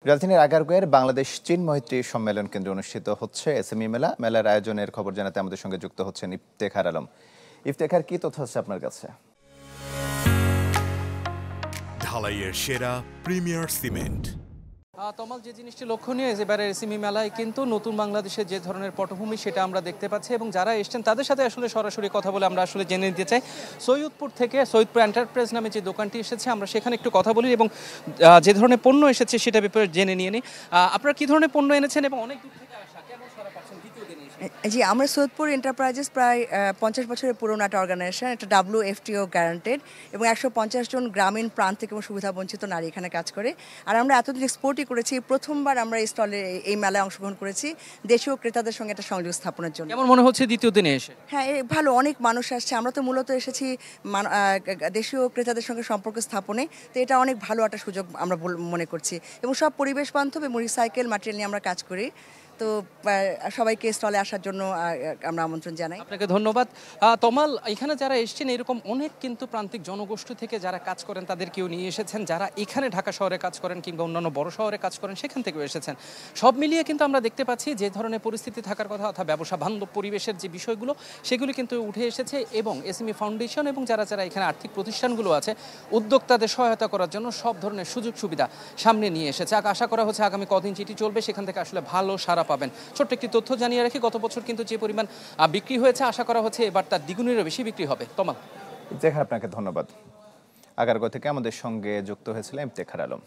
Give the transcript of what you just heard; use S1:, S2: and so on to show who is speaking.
S1: রাজধানীর আগারগাঁওয়ের বাংলাদেশ চীন মৈত্রী সম্মেলন কেন্দ্রে অনুষ্ঠিত হচ্ছে এসএমই মেলা। মেলার আয়োজনের খবর জানাতে আমাদের সঙ্গে যুক্ত হচ্ছেন ইফতেখার আলম। ইফতেখার, কি তথ্য আছে আপনার কাছে?
S2: ঢালাইয়ের সেরা প্রিমিয়ার সিমেন্ট।
S3: তমাল, যে জিনিসটি লক্ষণীয় এবারে এসএমই মেলায় কিন্তু নতুন বাংলাদেশের যে ধরনের পটভূমি সেটা আমরা দেখতে পাচ্ছি, এবং যারা এসছেন তাদের সাথে আসলে সরাসরি কথা বলে আমরা আসলে জেনে নিতে চাই। সৈয়দপুর থেকে সৈয়দপুর এন্টারপ্রাইজ নামে যে দোকানটি এসেছে, আমরা সেখানে একটু কথা বলি এবং যে ধরনের পণ্য এসেছে সেটা ব্যাপারে জেনে নিয়ে নিই। আপনারা কি ধরনের পণ্য এনেছেন এবং অনেক দূর থেকে আসা, কেমন সারা পাচ্ছেন দ্বিতীয় দিনে এসে?
S4: জি, আমরা সৈয়দপুর এন্টারপ্রাইজেস প্রায় 50 বছরের পুরনো একটা অর্গানাইজেশন, এটা WFTO গ্যারান্টেড, এবং 150 জন গ্রামীণ প্রান্তিক এবং সুবিধাবঞ্চিত নারী এখানে কাজ করে। আর আমরা এতদিন এক্সপোর্টই করেছি, প্রথমবার আমরা এই স্টলে এই মেলায় অংশগ্রহণ করেছি দেশীয় ক্রেতাদের সঙ্গে একটা সংযোগ স্থাপনের জন্য।
S3: কেমন মনে হচ্ছে দ্বিতীয় দিনে এসে?
S4: হ্যাঁ, ভালো, অনেক মানুষ আসছে। আমরা তো মূলত এসেছি দেশীয় ক্রেতাদের সঙ্গে সম্পর্ক স্থাপনে, তো এটা অনেক ভালো একটা সুযোগ আমরা মনে করছি। এবং সব পরিবেশ বান্ধব এবং রিসাইকেল ম্যাটেরিয়াল নিয়ে আমরা কাজ করি। তো সবাইকে স্টলে আসার জন্য আমরা আমন্ত্রণ জানাই।
S3: আপনাকে ধন্যবাদ। তমাল, এখানে যারা এসেছেন এরকম অনেক কিন্তু প্রান্তিক জনগোষ্ঠী থেকে যারা কাজ করেন তাদেরকেও নিয়ে এসেছেন, যারা এখানে ঢাকা শহরে কাজ করেন কিংবা অন্যান্য বড় শহরে কাজ করেন সেখান থেকেও এসেছেন। সব মিলিয়ে কিন্তু আমরা দেখতে পাচ্ছি যে ধরনের পরিস্থিতি থাকার কথা, অর্থাৎ ব্যবসা বান্ধব পরিবেশের যে বিষয়গুলো সেগুলি কিন্তু উঠে এসেছে, এবং এসএমই ফাউন্ডেশন এবং যারা যারা এখানে আর্থিক প্রতিষ্ঠানগুলো আছে উদ্যোক্তাদের সহায়তা করার জন্য সব ধরনের সুযোগ সুবিধা সামনে নিয়ে এসেছে। আশা করা হচ্ছে আগামী কদিন যেটি চলবে সেখান থেকে আসলে ভালো সাড়া পাবেন। ছোট্ট একটি তথ্য জানিয়ে রাখি, গত বছর কিন্তু যে পরিমাণ বিক্রি হয়েছে আশা করা হচ্ছে এবার তার দ্বিগুণেরও বেশি বিক্রি হবে। তমাল,
S1: ইফতেখার, আপনাকে ধন্যবাদ। আগারগাঁও থেকে আমাদের সঙ্গে যুক্ত হয়েছিলেন ইফতেখার আলম।